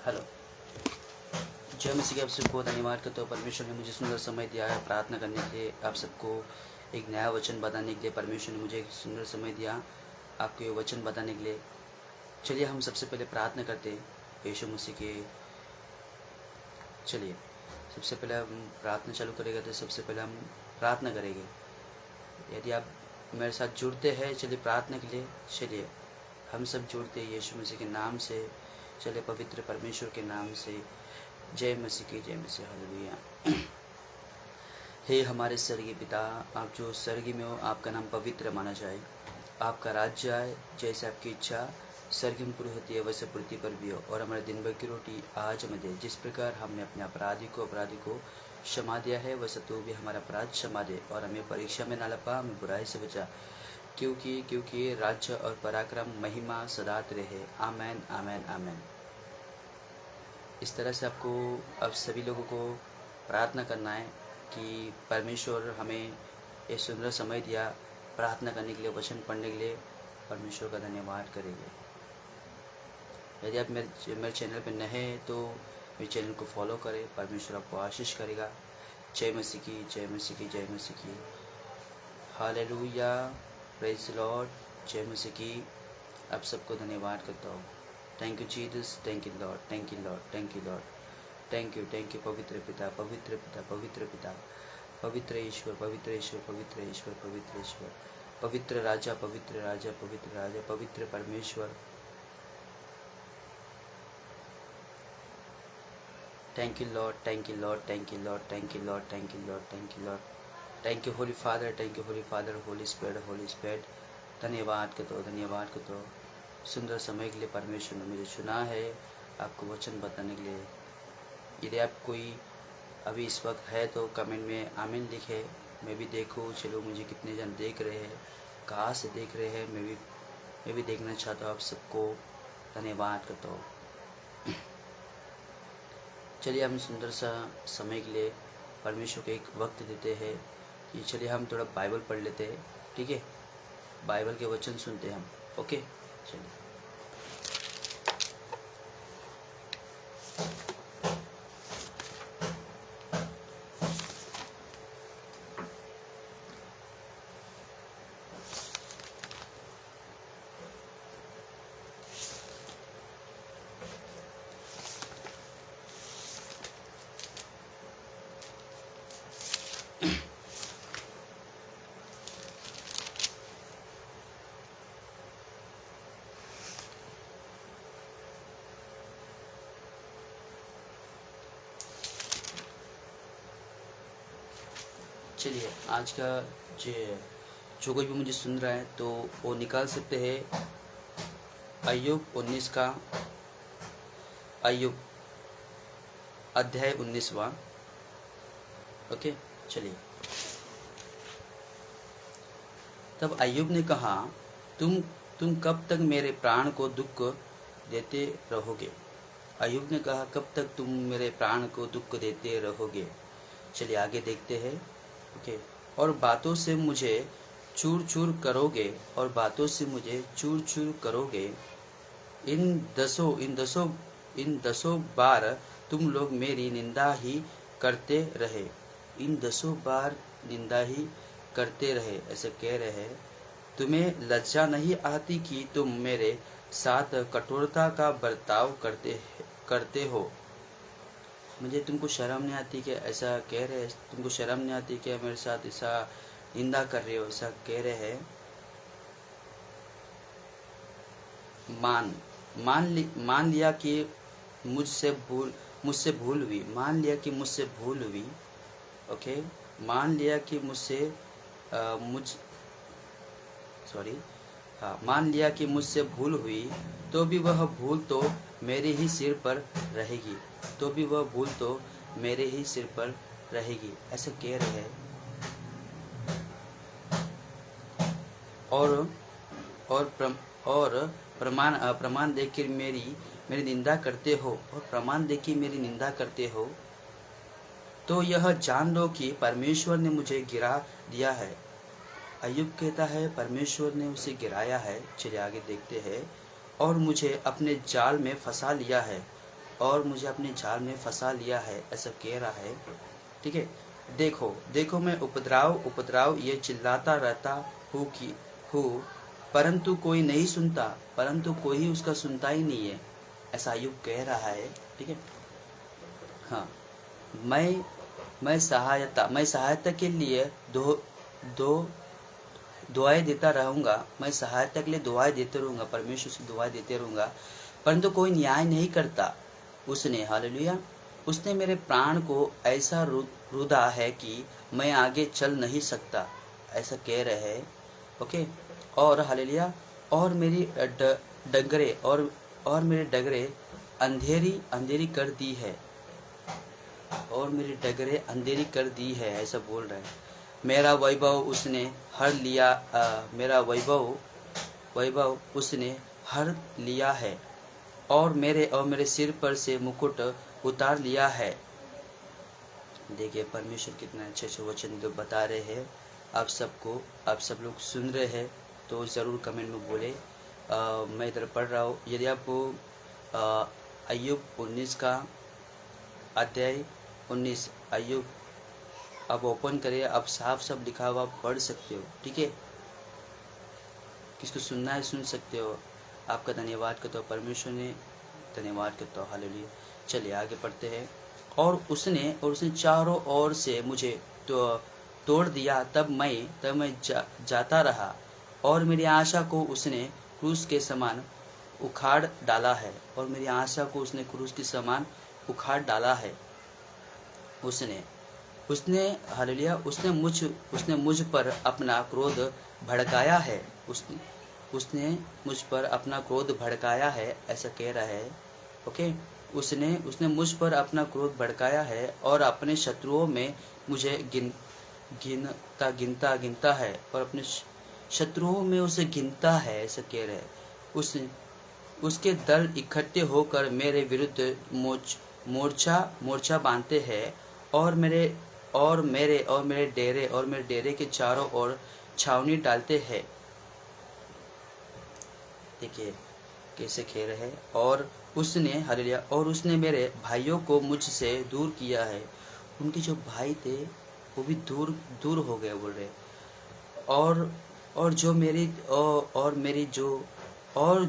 Hello, जय मसीह। आप सबको धन्यवाद करते हो। परमेश्वर ने मुझे सुंदर समय दिया है प्रार्थना करने के लिए, आप सबको एक नया वचन बताने के लिए। परमेश्वर ने मुझे एक सुंदर समय दिया आपको ये वचन बताने के लिए। चलिए हम सबसे पहले प्रार्थना करते हैं यीशु मसीह के। चलिए सबसे पहले हम प्रार्थना चालू करेंगे, तो सबसे पहले हम प्रार्थना करेंगे। यदि आप मेरे साथ जुड़ते हैं चलिए प्रार्थना के लिए, चलिए हम सब जुड़ते हैं यीशु मसीह के नाम से। चलिए पवित्र परमेश्वर के नाम से, जय मसीह की जय मसीह। हालेलुया। हे हमारे स्वर्गीय पिता, आप जो स्वर्गीय में हो, आपका नाम पवित्र माना जाए, आपका राज्य आए, जैसे आपकी इच्छा स्वर्ग में पूरी होती है वैसे पृथ्वी पर भी हो। और हमारे दिन भर की रोटी आज हमें दे, जिस प्रकार हमने अपने अपराधी को क्षमा दिया है वैसे तू भी हमारा अपराध क्षमा दे। और हमें परीक्षा में न लपा, हमें बुराई से बचा, क्योंकि राज्य और पराक्रम महिमा सदा तेरे है। आमेन आमेन आमेन। इस तरह से आपको अब सभी लोगों को प्रार्थना करना है कि परमेश्वर हमें ये सुंदर समय दिया प्रार्थना करने के लिए, वचन पढ़ने के लिए। परमेश्वर का धन्यवाद करेंगे। यदि आप मेरे चैनल पर नए हैं तो मेरे चैनल को फॉलो करें। परमेश्वर आपको आशीष करेगा। जय मसीह की जय मसीह की जय मसीह की। Hallelujah, praise Lord. जय मसीह की। आप सबको धन्यवाद करता हूँ। Thank you Jesus, thank you Lord, thank you Lord, thank you Lord, thank you पवित्र पिता, पवित्र पिता, पवित्र पिता, पवित्र ईश्वर, पवित्र ईश्वर, पवित्र ईश्वर, पवित्र ईश्वर, पवित्र राजा, पवित्र राजा, पवित्र राजा, पवित्र परमेश्वर। Thank you Lord, thank you Lord, thank you Lord, thank you Lord, thank you Lord, thank you Lord, thank you Holi father, thank you Holi father, Holi spirit, Holi spirit. धन्यवाद करते हो, धन्यवाद करते हो। सुंदर समय के लिए परमेश्वर ने मुझे चुना है आपको वचन बताने के लिए। यदि आप कोई अभी इस वक्त है तो कमेंट में आमीन लिखे, मैं भी देखूँ। चलो मुझे कितने जन देख रहे हैं, कहाँ से देख रहे हैं, मैं भी देखना चाहता हूँ आप सबको। धन्यवाद करता हूँ। चलिए हम सुंदर सा समय के लिए परमेश्वर को एक वक्त देते हैं कि चलिए हम थोड़ा बाइबल पढ़ लेते हैं, ठीक है। बाइबल के वचन सुनते हैं हम, ओके। चलिए चलिए आज का जो कोई भी मुझे सुन रहा है तो वो निकाल सकते हैं अय्यूब 19 का, अय्यूब अध्याय 19वां, ओके। चलिए। तब अय्यूब ने कहा, तुम कब तक मेरे प्राण को दुख देते रहोगे। अय्यूब ने कहा, कब तक तुम मेरे प्राण को दुख देते रहोगे। चलिए आगे देखते हैं, ओके। और बातों से मुझे चूर चूर करोगे, और बातों से मुझे चूर चूर करोगे। इन दसों बार तुम लोग मेरी निंदा ही करते रहे। इन 10 बार निंदा ही करते रहे, ऐसे कह रहे हैं। तुम्हें लज्जा नहीं आती कि तुम मेरे साथ कठोरता का बर्ताव करते हो। मुझे तुमको शर्म नहीं आती कि ऐसा कह रहे हैं। तुमको शर्म नहीं आती कि मेरे साथ ऐसा निंदा कर रहे हो, ऐसा कह रहे हैं। मान लिया कि मुझसे भूल हुई। मान लिया कि मुझसे भूल हुई, ओके। मान लिया कि मान लिया कि मुझसे भूल हुई, तो भी वह भूल तो मेरे ही सिर पर रहेगी। तो भी वह भूल तो मेरे ही सिर पर रहेगी, ऐसे कह रहे हैं। और प्रमाण देखकर मेरी निंदा करते हो, और प्रमाण देखकर मेरी निंदा करते हो, तो यह जान लो कि परमेश्वर ने मुझे गिरा दिया है। अय्यूब कहता है परमेश्वर ने उसे गिराया है। चलिए आगे देखते हैं। और मुझे अपने जाल में फंसा लिया है, और मुझे अपने जाल में फंसा लिया है, ऐसा कह रहा है। ठीक है, देखो देखो मैं उपद्रव ये चिल्लाता रहता हूँ, परंतु कोई नहीं सुनता, परंतु कोई उसका सुनता ही नहीं है, ऐसा अय्यूब कह रहा है। ठीक है, हाँ, मैं सहायता के लिए दो दो दुआएं देता रहूँगा, मैं सहायता के लिए दुआएं देते रहूँगा, परमेश्वर से दुआएं देते रहूँगा, परंतु कोई न्याय नहीं करता। उसने, हालेलुया, उसने मेरे प्राण को ऐसा रुदा है कि मैं आगे चल नहीं सकता, ऐसा कह रहे हैं। ओके, और हालेलुया, और मेरी डगरे और मेरे डगरे अंधेरी अंधेरी कर दी है, और मेरी डगरे अंधेरी कर दी है, ऐसा बोल रहे हैं। मेरा वैभव उसने हर लिया, मेरा वैभव उसने हर लिया है, और मेरे सिर पर से मुकुट उतार लिया है। देखिए परमेश्वर कितने अच्छे अच्छे वचन जो बता रहे हैं आप सबको, आप सब लोग सुन रहे हैं तो ज़रूर कमेंट में बोले। मैं इधर पढ़ रहा हूँ, यदि आप अय्यूब 19 का अध्याय 19 अय्यूब अब ओपन करिए, आप साफ साफ लिखा हुआ पढ़ सकते हो। ठीक है, किसको सुनना है सुन सकते हो। आपका धन्यवाद करता हूँ, परमेश्वर ने धन्यवाद करता हूँ, हालेलुया। चलिए आगे पढ़ते हैं। और उसने चारों ओर से मुझे तोड़ दिया, तब मैं जाता रहा, और मेरी आशा को उसने क्रूस के समान उखाड़ डाला है, और मेरी आशा को उसने क्रूस के समान उखाड़ डाला है। उसने हालेलुया, उसने मुझ पर अपना क्रोध भड़काया है, उसने मुझ पर अपना क्रोध भड़काया है, ऐसा कह रहा है। ओके, उसने मुझ पर अपना क्रोध भड़काया है, और अपने शत्रुओं में मुझे गिनता है, और अपने शत्रुओं में उसे गिनता है, ऐसा कह रहे हैं। उसके दल इकट्ठे होकर मेरे विरुद्ध मोर्चा बांधते हैं, और मेरे डेरे के चारों ओर छावनी डालते हैं। देखिए कैसे खेल है। और उसने हालेलुया, और उसने मेरे भाइयों को मुझसे दूर किया है। उनके जो भाई थे वो भी दूर हो गए, बोल रहे। और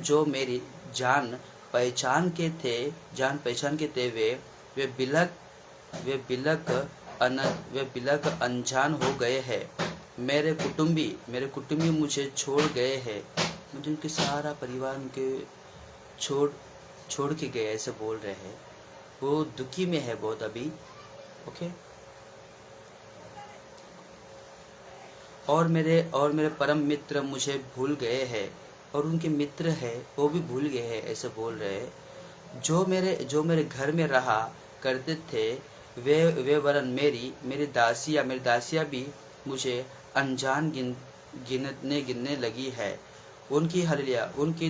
जो मेरी जान पहचान के थे वे बिलक अनजान हो गए हैं। मेरे कुटुंबी मुझे छोड़ गए हैं, मुझे उनके सारा परिवार उनके छोड़ के गए, ऐसे बोल रहे हैं। वो दुखी में है बहुत अभी। ओके, और मेरे परम मित्र मुझे भूल गए हैं, और उनके मित्र है वो भी भूल गए हैं, ऐसे बोल रहे हैं। जो मेरे घर में रहा करते थे वे वरन मेरी दासियां भी मुझे अनजान गिनने लगी है। उनकी हालेलुया, उनकी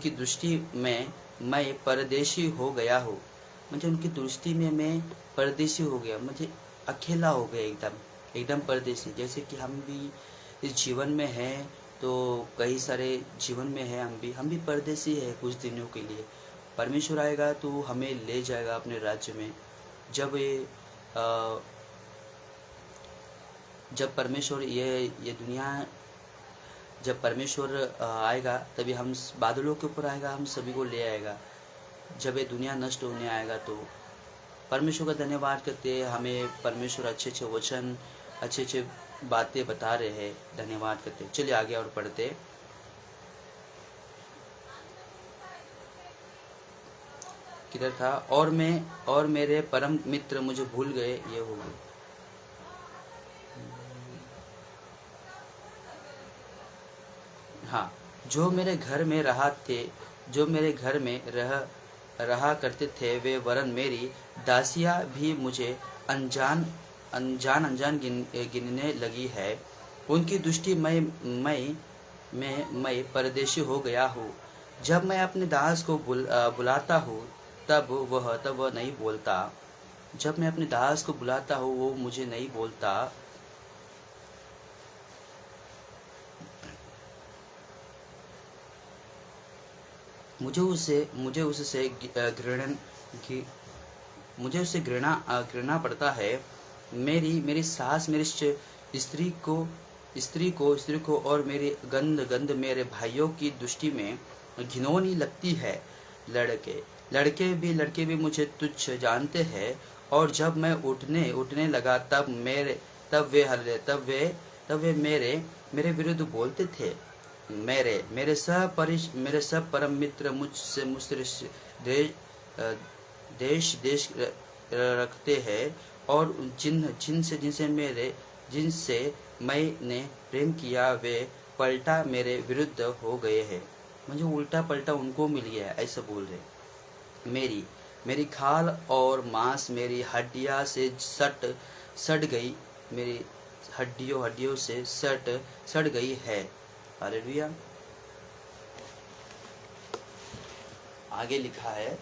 दृष्टि में मैं परदेशी हो गया हूँ। मुझे उनकी दृष्टि में मैं परदेशी हो गया, मुझे अकेला हो गया, एकदम परदेशी। जैसे कि हम भी इस जीवन में हैं, तो कई सारे जीवन में हैं, हम भी परदेशी है कुछ दिनों के लिए। परमेश्वर आएगा तो हमें ले जाएगा अपने राज्य में। जब परमेश्वर ये दुनिया, जब परमेश्वर आएगा तभी हम बादलों के ऊपर आएगा, हम सभी को ले आएगा। जब ये दुनिया नष्ट होने आएगा तो परमेश्वर का धन्यवाद करते हैं। हमें परमेश्वर अच्छे अच्छे वचन, अच्छे अच्छे बातें बता रहे हैं, धन्यवाद करते। चलिए आगे और पढ़ते। किधर था? और मेरे परम मित्र मुझे भूल गए, ये हो गए। हाँ, जो मेरे घर में रहा करते थे वे वरन मेरी दासियां भी मुझे अनजान गिनने लगी है। उनकी दृष्टि मैं परदेशी हो गया हूँ। जब मैं अपने दास को बुलाता हूँ तब वह नहीं बोलता। जब मैं अपने दास को बुलाता हूँ वो मुझे नहीं बोलता। मुझे उससे घृणा पड़ता है। मेरी सास मेरी स्त्री को और मेरी गंध मेरे भाइयों की दृष्टि में घिनौनी लगती है। लड़के भी मुझे तुच्छ जानते हैं, और जब मैं उठने लगा तब वे मेरे विरुद्ध बोलते थे। मेरे सब परम मित्र मुझसे देश रखते हैं, और जिनसे मैंने प्रेम किया वे पलटा मेरे विरुद्ध हो गए हैं। मुझे उल्टा पलटा उनको मिल गया, ऐसा बोल रहे। मेरी खाल और मांस मेरी हड्डियां से सट गई, मेरी हड्डियों से सड़ गई है। हालेलुया। आगे लिखा है,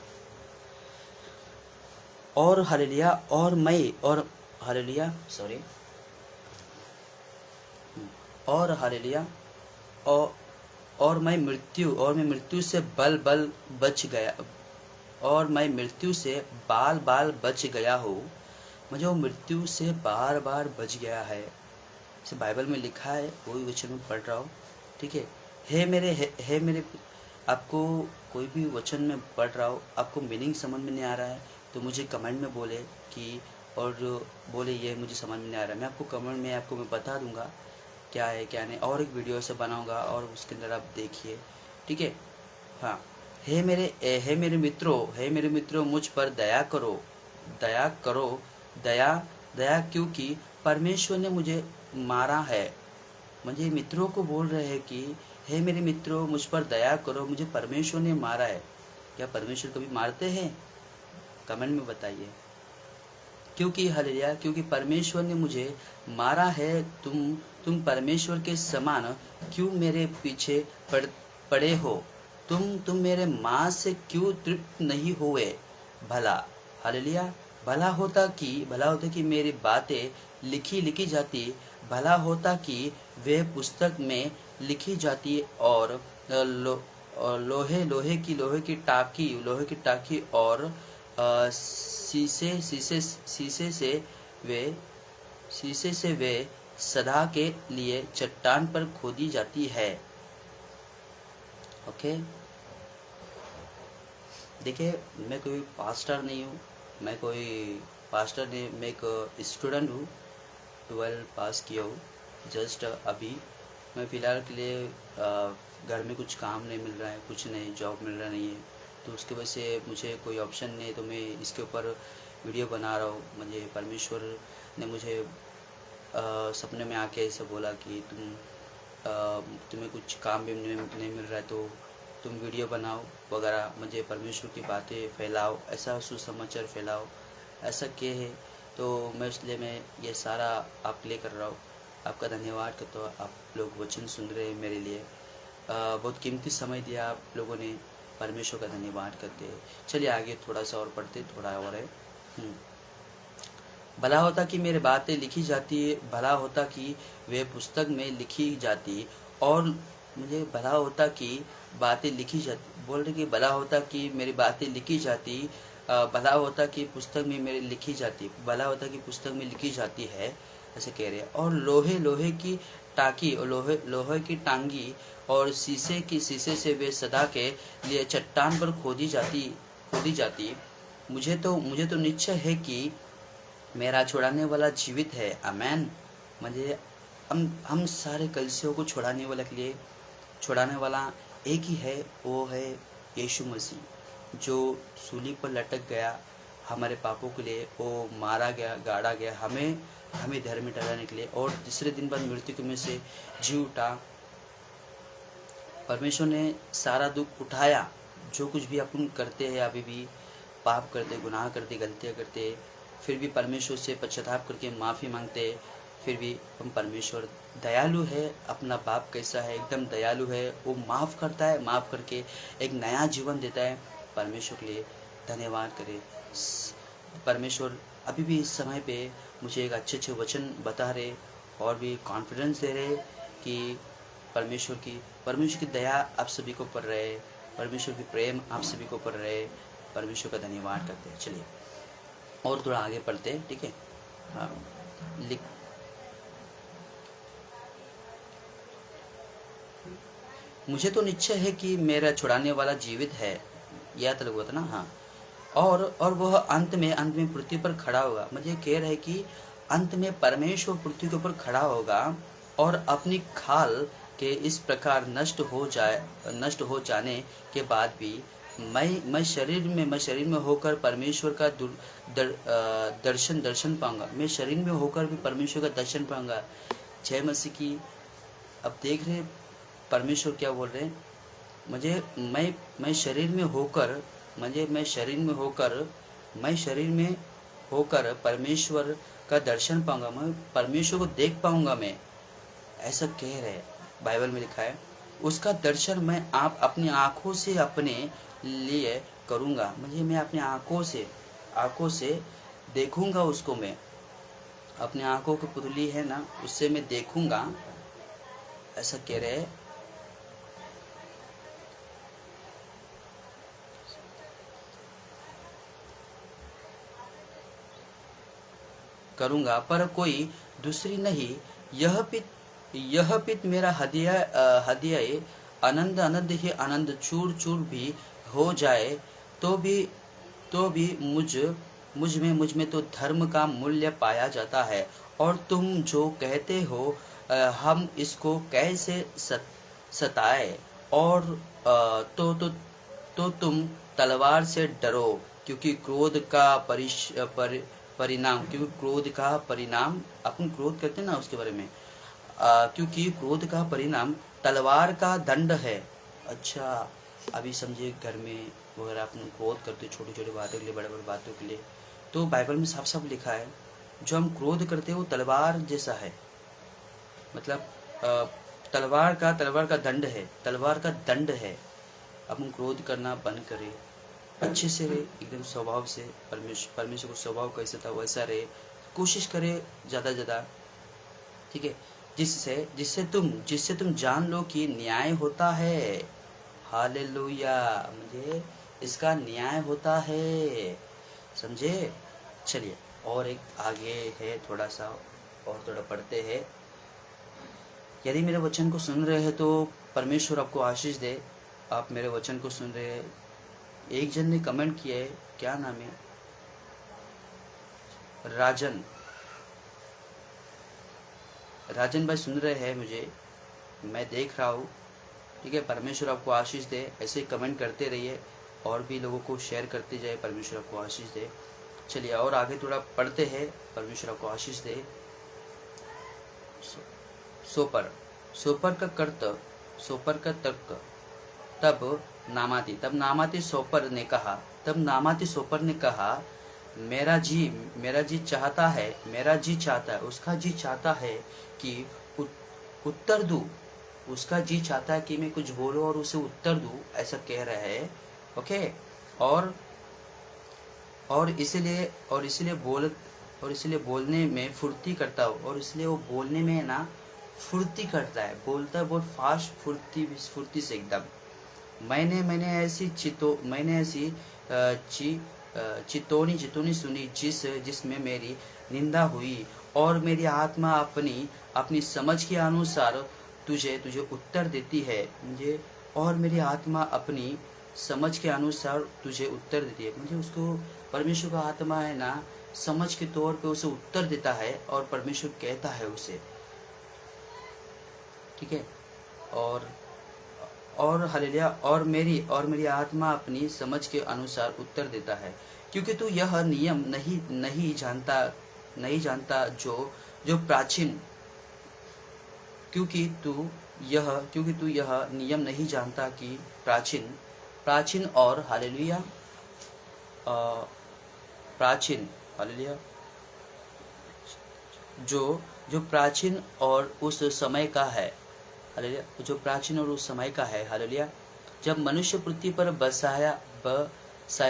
और हालेलुया और मैं मृत्यु से बाल बच गया हूँ। मुझे वो मृत्यु से बार बच गया है। इसे बाइबल में लिखा है, वही वचन में पढ़ रहा हूँ, ठीक है। हे मेरे आपको कोई भी वचन में पढ़ रहा हो, आपको मीनिंग समझ में नहीं आ रहा है तो मुझे कमेंट में बोले कि, और बोले ये मुझे समझ में नहीं आ रहा है, मैं आपको कमेंट में मैं बता दूंगा क्या है क्या नहीं, और एक वीडियो से बनाऊंगा और उसके अंदर आप देखिए, ठीक है। हाँ, हे मेरे मित्रों मुझ पर दया करो, दया क्योंकि परमेश्वर ने मुझे मारा है। मुझे मित्रों को बोल रहे हैं कि हे मेरे मित्रों मुझ पर दया करो, मुझे परमेश्वर ने मारा है। क्या परमेश्वर कभी मारते हैं? कमेंट में बताइए। क्योंकि परमेश्वर ने मुझे मारा है। तुम परमेश्वर के समान क्यों मेरे पीछे पड़े हो? तुम मेरे मांस से क्यों तृप्त नहीं हुए? भला हालेलुया। भला होता कि मेरी बातें लिखी जाती, भला होता कि वे पुस्तक में लिखी जाती, और लोहे की टाकी और शीशे से वे सदा के लिए चट्टान पर खोदी जाती है। ओके, देखिए, मैं कोई पास्टर नहीं हूँ, मैं एक स्टूडेंट हूँ, 12 पास किया हूँ जस्ट अभी। मैं फ़िलहाल के लिए घर में कुछ काम नहीं मिल रहा है, कुछ नहीं, जॉब मिल रहा नहीं है, तो उसके वजह से मुझे कोई ऑप्शन नहीं, तो मैं इसके ऊपर वीडियो बना रहा हूँ। मुझे परमेश्वर ने मुझे सपने में आके ऐसे बोला कि तुम्हें कुछ काम भी नहीं मिल रहा है तो तुम वीडियो बनाओ वगैरह, मुझे परमेश्वर की बातें फैलाओ, ऐसा सुसमाचार फैलाओ, ऐसा किए है। तो मैं इसलिए मैं ये सारा आपके लिए कर रहा हूँ। आपका धन्यवाद करता हूँ, आप लोग वचन सुन रहे हैं मेरे लिए, बहुत कीमती समय दिया आप लोगों ने, परमेश्वर का धन्यवाद करते हैं। चलिए आगे थोड़ा सा और पढ़ते, थोड़ा और है। भला होता कि मेरी बातें लिखी जाती, भला होता कि वे पुस्तक में लिखी जाती, और मुझे भला होता कि बातें लिखी जाती, बोल रहे कि भला होता कि मेरी बातें लिखी जाती, भला होता कि पुस्तक में मेरी लिखी जाती, भला होता कि पुस्तक में लिखी जाती है, ऐसे कह रहे हैं। और लोहे की टाकी और लोहे की टांगी और शीशे से वे सदा के लिए चट्टान पर खोदी जाती। मुझे तो निश्चय है कि मेरा छुड़ाने वाला जीवित है। आमेन। मुझे हम सारे कलीसियों को छुड़ाने वाला एक ही है, वो है यीशु मसीह, जो सूली पर लटक गया हमारे पापों के लिए, वो मारा गया, गाड़ा गया, हमें धर्म ठहराने के लिए, और तीसरे दिन बाद मृत्यु में से जी उठा। परमेश्वर ने सारा दुख उठाया। जो कुछ भी अपन करते हैं, अभी भी पाप करते, गुनाह करते, गलतियाँ करते, फिर भी परमेश्वर से पश्चाताप करके माफ़ी मांगते, फिर भी हम परमेश्वर दयालु है। अपना बाप कैसा है, एकदम दयालु है, वो माफ़ करता है, माफ़ करके एक नया जीवन देता है। परमेश्वर के लिए धन्यवाद करें। परमेश्वर अभी भी इस समय पे मुझे एक अच्छे वचन बता रहे, और भी कॉन्फिडेंस दे रहे कि परमेश्वर की दया आप सभी को पर रहे, परमेश्वर की प्रेम आप सभी को ऊपर रहे, परमेश्वर का धन्यवाद करते हैं। चलिए और थोड़ा आगे पढ़ते हैं, ठीक है। हाँ, लिख मुझे तो निश्चय है कि मेरा छुड़ाने वाला जीवित है, यह तक हुआ था ना। हाँ, और वह अंत में पृथ्वी पर खड़ा होगा। मुझे कह रहा है कि अंत में परमेश्वर पृथ्वी के ऊपर खड़ा होगा और अपनी खाल के इस प्रकार नष्ट हो जाने के बाद भी मैं शरीर में होकर परमेश्वर का दर्शन पाऊंगा। मैं शरीर में होकर भी परमेश्वर का दर्शन पाऊंगा। जय मसीह की। अब देख रहे परमेश्वर क्या बोल रहे हैं, मुझे मैं शरीर में होकर मैं शरीर में होकर परमेश्वर का दर्शन पाऊंगा, मैं परमेश्वर को देख पाऊंगा। मैं ऐसा कह रहे, बाइबल में लिखा है, उसका दर्शन मैं आप अपनी आंखों से अपने लिए करूंगा। मुझे मैं अपनी आंखों से देखूंगा उसको। मैं अपनी आंखों की पुतली है ना, उससे मैं देखूंगा, ऐसा कह रहे। करूंगा पर कोई दूसरी नहीं। यह पित मेरा हदिया आनंद ही आनंद चूर चूर भी हो जाए तो भी मुझ में तो धर्म का मूल्य पाया जाता है। और तुम जो कहते हो हम इसको कैसे सताए, और तो तुम तलवार से डरो, क्योंकि क्रोध का परिणाम अपन क्रोध करते हैं ना, उसके बारे में क्योंकि क्रोध का परिणाम तलवार का दंड है। अच्छा, अभी समझिए घर में वगैरह अपन क्रोध करते, छोटी छोटी बातों के लिए, बड़े बड़े बातों के लिए, तो बाइबल में साफ साफ लिखा है जो हम क्रोध करते हैं वो तलवार जैसा है। मतलब तलवार का दंड है, तलवार का दंड है। अपन क्रोध करना बंद करें, अच्छे से रहे, एकदम स्वभाव से। परमेश्वर को स्वभाव कैसे था वैसा रहे, कोशिश करे ज़्यादा ज़्यादा, ठीक है। जिससे तुम जान लो कि न्याय होता है। हालेलुया। मुझे इसका न्याय होता है, समझे। चलिए और एक आगे है, थोड़ा सा और थोड़ा पढ़ते हैं। यदि मेरे वचन को सुन रहे हैं तो परमेश्वर आपको आशीष दे। आप मेरे वचन को सुन रहे हैं। एक जन ने कमेंट किया है, क्या नाम है, राजन भाई सुन रहे हैं मुझे, मैं देख रहा हूँ, ठीक है। परमेश्वर आपको आशीष दे। ऐसे ही कमेंट करते रहिए और भी लोगों को शेयर करते जाए, परमेश्वर आपको आशीष दे। चलिए और आगे थोड़ा पढ़ते हैं, परमेश्वर आपको आशीष दे। सोपर का तर्क तब नामाती सोपर ने कहा मेरा जी चाहता है, उसका जी चाहता है कि उत्तर दूं। उसका जी चाहता है कि मैं कुछ बोलूं और उसे उत्तर दूं, ऐसा कह रहा है। ओके। और इसलिए बोलने में फुर्ती करता हूँ, और इसलिए वो बोलने में ना फुर्ती करता है, बोलता है बहुत फास्ट, फुर्ती से एकदम। मैंने ऐसी चितौनी सुनी जिसमें मेरी निंदा हुई, और मेरी आत्मा अपनी समझ के अनुसार तुझे उत्तर देती है। मुझे और मेरी आत्मा अपनी समझ के अनुसार तुझे उत्तर देती है। मुझे उसको, परमेश्वर का आत्मा है ना, समझ के तौर पे उसे उत्तर देता है, और परमेश्वर कहता है उसे, ठीक है। और हालेलुया। और मेरी आत्मा अपनी समझ के अनुसार उत्तर देता है, क्योंकि तू यह नियम नहीं जानता जो प्राचीन, क्योंकि तू यह नियम नहीं जानता कि प्राचीन और हालेलुया जो प्राचीन और उस समय का है, हालेलुया, जो प्राचीन और उस समय का है, हालेलुया, जब मनुष्य पृथ्वी पर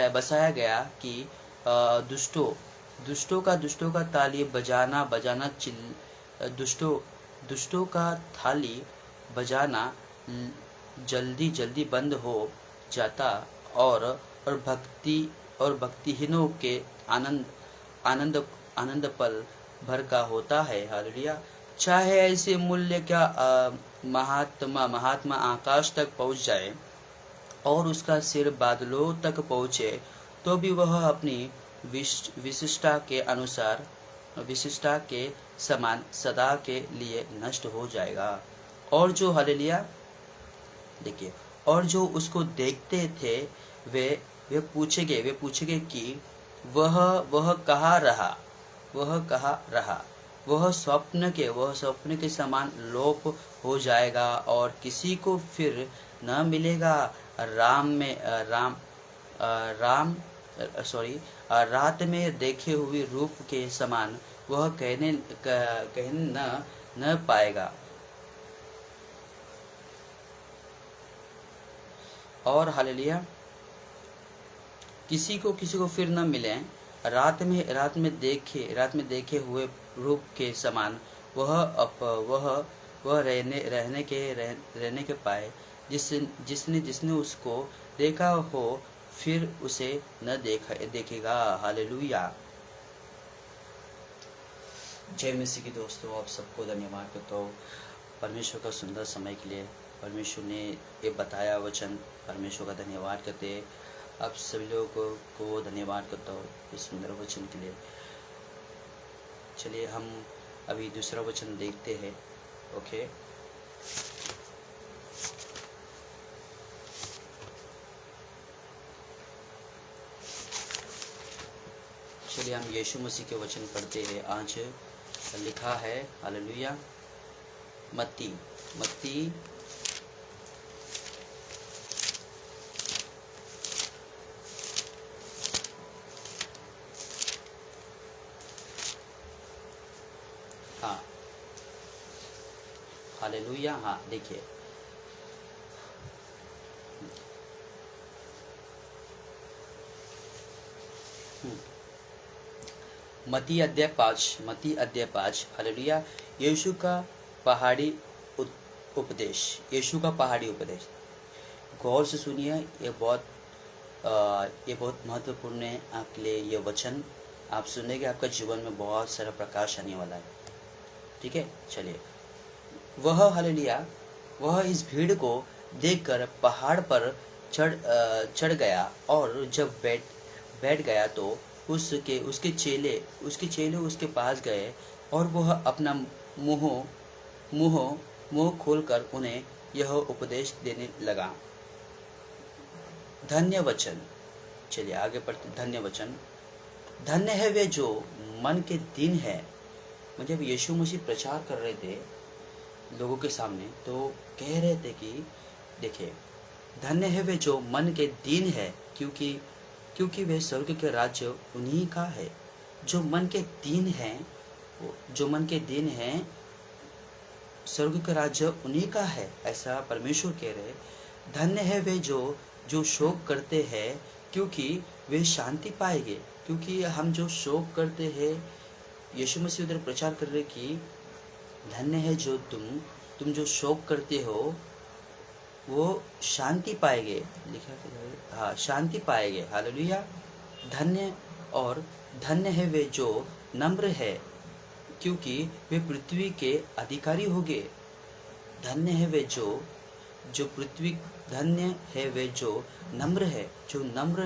बसाया गया कि दुष्टों का ताली बजाना दुष्टों का थाली बजाना जल्दी बंद हो, जाता और भक्तिहीनों के आनंद आनंद आनंद पल भर का होता है। हालेलुया। चाहे ऐसे मूल्य क्या महात्मा आकाश तक पहुंच जाए और उसका सिर बादलों तक पहुंचे, तो भी वह अपनी विशिष्टता के अनुसार, विशिष्टता के समान सदा के लिए नष्ट हो जाएगा। और जो हालेलुया देखिए, और जो उसको देखते थे वे पूछेंगे कि वह कहाँ रहा, वह कहाँ रहा। वह स्वप्न के समान लोप हो जाएगा और किसी को फिर न मिलेगा। रात में देखे हुए रूप के समान वह कहने न पाएगा। और हालेलुया, किसी को फिर न मिले। रात में देखे हुए रूप के समान वह रहने के पाए। जिसने उसको देखा हो फिर उसे न देखेगा। हालेलुया। जय मसीह की दोस्तों, आप सबको धन्यवाद करता हूँ परमेश्वर का सुंदर समय के लिए। परमेश्वर ने ये बताया वचन, परमेश्वर का धन्यवाद करते हैं। आप सभी लोगों को धन्यवाद करता हूँ इस सुंदर वचन के लिए। चलिए हम अभी दूसरा वचन देखते हैं। ओके, चलिए हम यीशु मसीह के वचन पढ़ते हैं। आज लिखा है हालेलुया मत्ती हाँ हालेलुया। हाँ देखिए, मत्ती अध्याय 5 हालेलुया। यीशु का पहाड़ी उपदेश, यीशु का पहाड़ी उपदेश। गौर से सुनिए, ये बहुत महत्वपूर्ण है आपके लिए। ये वचन आप सुनेंगे, आपका जीवन में बहुत सारा प्रकाश आने वाला है। ठीक है, चलिए। वह हालेलुया, वह इस भीड़ को देखकर पहाड़ पर चढ़ गया और जब बैठ गया तो उसके चेले उसके पास गए और वह अपना मुंह खोलकर उन्हें यह उपदेश देने लगा। धन्य वचन, चलिए आगे पढ़ते। धन्य वचन, धन्य है वे जो मन के दीन है। जब यीशु मसीह प्रचार कर रहे थे लोगों के सामने, तो कह रहे थे कि देखिए, धन्य है वे जो मन के दीन है, क्योंकि वे स्वर्ग के राज्य उन्हीं का है। जो मन के दीन हैं, स्वर्ग का राज्य उन्हीं का है, ऐसा परमेश्वर कह रहे। धन्य है वे जो शोक करते हैं, क्योंकि वे शांति पाएंगे। क्योंकि हम जो शोक करते हैं, यीशु मसीह उधर प्रचार कर रहे कि धन्य है जो तुम जो शोक करते हो, वो शांति पाएंगे। लिखा है, हाँ, शांति पाएंगे। हालेलुया। धन्य है वे जो नम्र है, क्योंकि वे पृथ्वी के अधिकारी होंगे। धन्य है वे जो नम्र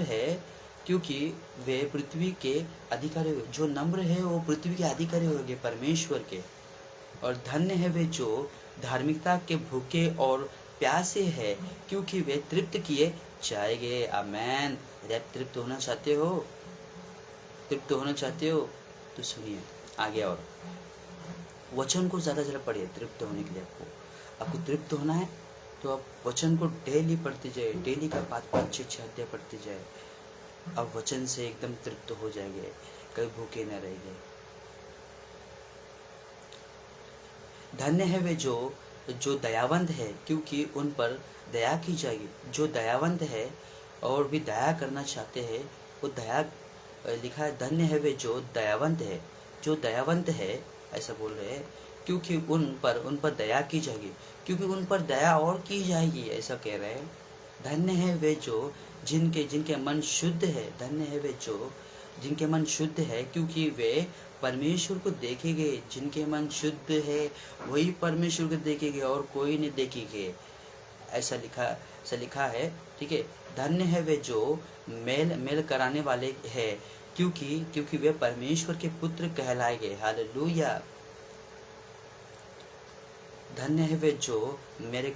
है, क्योंकि वे पृथ्वी के अधिकारी होंगे। जो नम्र है वो पृथ्वी के अधिकारी होंगे, परमेश्वर के। और धन्य है वे जो धार्मिकता के भूखे और प्यासे है, क्योंकि वे तृप्त किए जाएंगे। आमेन। यदि आप तृप्त होना चाहते हो तो सुनिए आगे। और वचन को ज़्यादा पढ़िए तृप्त होने के लिए। आपको तृप्त होना है तो आप वचन को डेली पढ़ते जाए। डेली का 5-6 अध्याय पढ़ते जाए। आप वचन से एकदम तृप्त हो जाएंगे, कभी भूखे न रहेंगे। धन्य है वे जो दयावंत है, क्योंकि उन पर दया की जाएगी। जो दयावंत है और भी दया करना चाहते हैं, वो दया लिखा है। धन्य है वे जो दयावंत है, ऐसा बोल रहे हैं, क्योंकि उन पर दया की जाएगी। क्योंकि उन पर दया और की जाएगी, ऐसा कह रहे हैं। धन्य है वे जो जिनके जिनके मन शुद्ध है, धन्य है वे जो जिनके मन शुद्ध है, क्योंकि वे परमेश्वर को देखेंगे। जिनके मन शुद्ध है वही परमेश्वर को देखेंगे और कोई नहीं देखेंगे, ऐसा लिखा है। ठीक है, धन्य है वे जो मेल मेल कराने वाले हैं, क्योंकि वे परमेश्वर के पुत्र कहलाएंगे। हालेलुया। धन्य है वे जो मेरे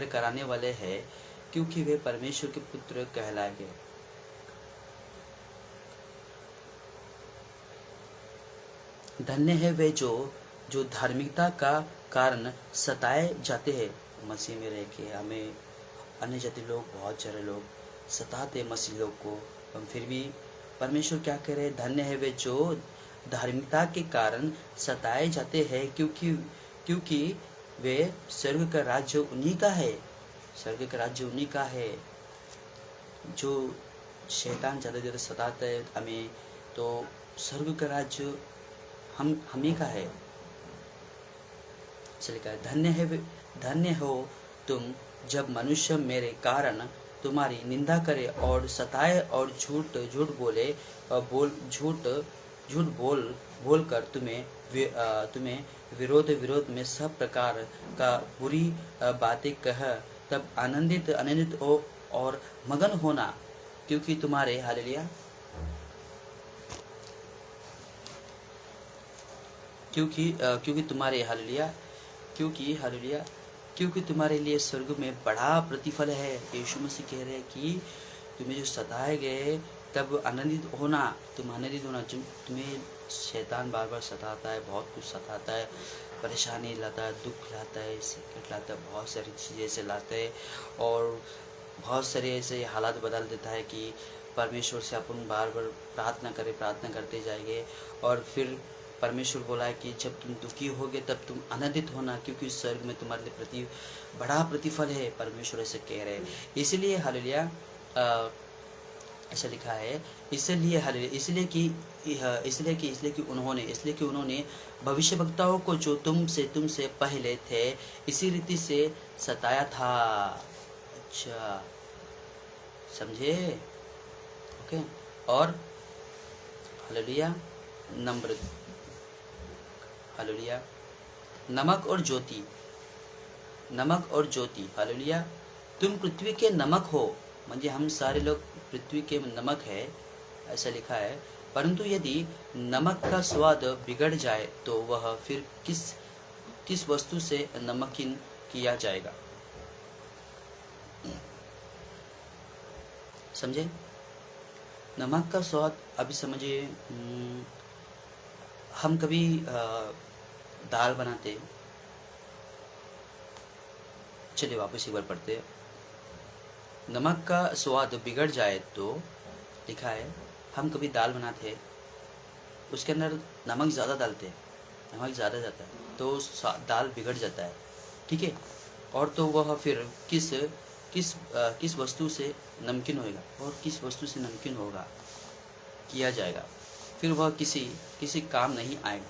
कराने वाले हैं, क्योंकि वे परमेश्वर के पुत्र कहलाएंगे। धन्य है वे जो धार्मिकता का कारण सताए जाते हैं। मसीह में रह के हमें अन्य जाति लोग, बहुत सारे लोग सताते मसीह लोग को, हम फिर भी परमेश्वर क्या कह रहे हैं? धन्य है वे जो धार्मिकता के कारण सताए जाते हैं, क्योंकि वे स्वर्ग का राज्य उन्हीं का है। स्वर्ग का राज्य उन्हीं का है। जो शैतान ज़्यादा सताता है हमें, तो स्वर्ग का राज्य हम ही का है। चलिए कहा, धन्य हो तुम जब मनुष्य मेरे कारण तुम्हारी निंदा करे और सताए और झूठ बोल कर तुम्हें विरोध में सब प्रकार का बुरी बातें कह, तब आनंदित हो और मगन होना, क्योंकि तुम्हारे हालेलुया क्योंकि तुम्हारे हालेलुया क्योंकि तुम्हारे लिए स्वर्ग में बड़ा प्रतिफल है। यीशु मसीह कह रहे हैं कि तुम्हें जो सताए गए तब आनंदित होना, तुम आनंदित होना। तुम्हें शैतान बार बार सताता है, बहुत कुछ सताता है, परेशानी लाता है, दुख लाता है, संकट लाता है, बहुत सारी चीज़ें ऐसे लाते हैं और बहुत सारे ऐसे हालात बदल देता है कि परमेश्वर से अपन बार बार प्रार्थना करते जाएंगे। और फिर परमेश्वर बोला है कि जब तुम दुखी होगे तब तुम आनंदित होना, क्योंकि स्वर्ग में तुम्हारे लिए बड़ा प्रतिफल है। परमेश्वर ऐसे कह रहे हैं। इसलिए हालेलुया ऐसा लिखा है, इसलिए कि उन्होंने भविष्यवक्ताओं को जो तुमसे पहले थे इसी रीति से सताया था। अच्छा, समझे? ओके। और हालेलुया हालेलुया नमक और ज्योति हालेलुया, तुम पृथ्वी के नमक हो। म्हणजे हम सारे लोग पृथ्वी के नमक है, ऐसा लिखा है। परंतु यदि नमक का स्वाद बिगड़ जाए तो वह फिर किस वस्तु से नमकीन किया जाएगा? समझे? नमक का स्वाद, अभी समझिए, हम कभी दाल बनाते, चलिए वापस एक बार पढ़ते। नमक का स्वाद बिगड़ जाए तो लिखा है, हम कभी दाल बनाते उसके अंदर नमक ज़्यादा डालते, नमक ज़्यादा जाता है तो दाल बिगड़ जाता है। ठीक है, और तो वह फिर किस वस्तु से नमकीन होएगा और किस वस्तु से नमकीन होगा किया जाएगा? फिर वह किसी काम नहीं आएगा,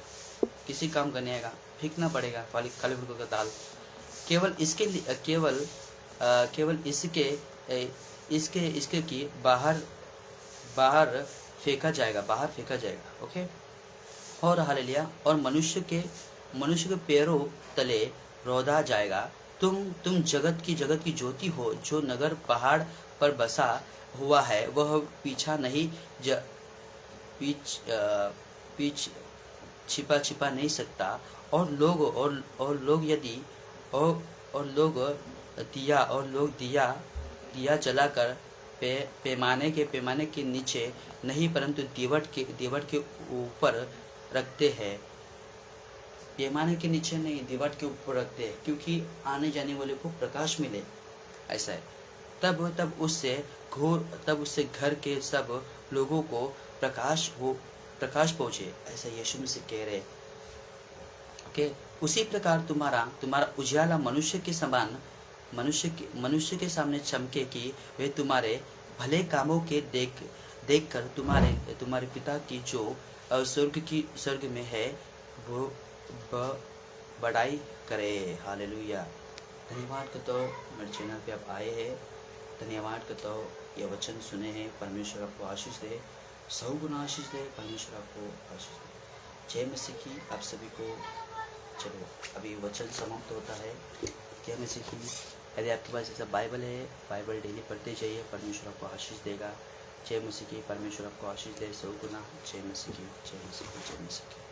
किसी काम करने आएगा, फेंकना पड़ेगा खाली फुल्का का दाल। केवल इसके कि बाहर फेंका जाएगा। ओके। और हालेलुया, और मनुष्य के पैरों तले रौंदा जाएगा। तुम जगत की ज्योति हो। जो नगर पहाड़ पर बसा हुआ है वह पीछ छिपा नहीं सकता। और लोग दिया जलाकर पैमाने के नीचे नहीं परंतु दीवट के ऊपर रखते हैं। पैमाने के नीचे नहीं, दीवट के ऊपर रखते हैं, क्योंकि आने जाने वाले को प्रकाश मिले। ऐसा है। तब उससे घर के सब लोगों को प्रकाश पहुँचे, ऐसा यीशु मसीह कह रहे। ओके। उसी प्रकार तुम्हारा उजियाला मनुष्य के सामने चमके कि वे तुम्हारे भले कामों के देख कर तुम्हारे पिता की जो स्वर्ग में है बढ़ाई करे। हालेलुया। धन्यवाद करता हूँ मेरे चैनल पे आप आए हैं। धन्यवाद करता हूँ ये वचन सुने हैं। परमेश्वर आपको आशीष दे, 100 गुना आशीष दे। परमेश्वर आपको आशीष दे। जय मसीह की आप सभी को। चलो अभी वचन समाप्त होता है। जय मसीह की। यदि आपके पास ऐसा बाइबल है, बाइबल डेली पढ़ते जाइए, परमेश्वर आपको आशीष देगा। जय मसीह की। परमेश्वर आपको आशीष दे 100 गुना। जय मसीह की, जय मसीह की, जय मसीह की।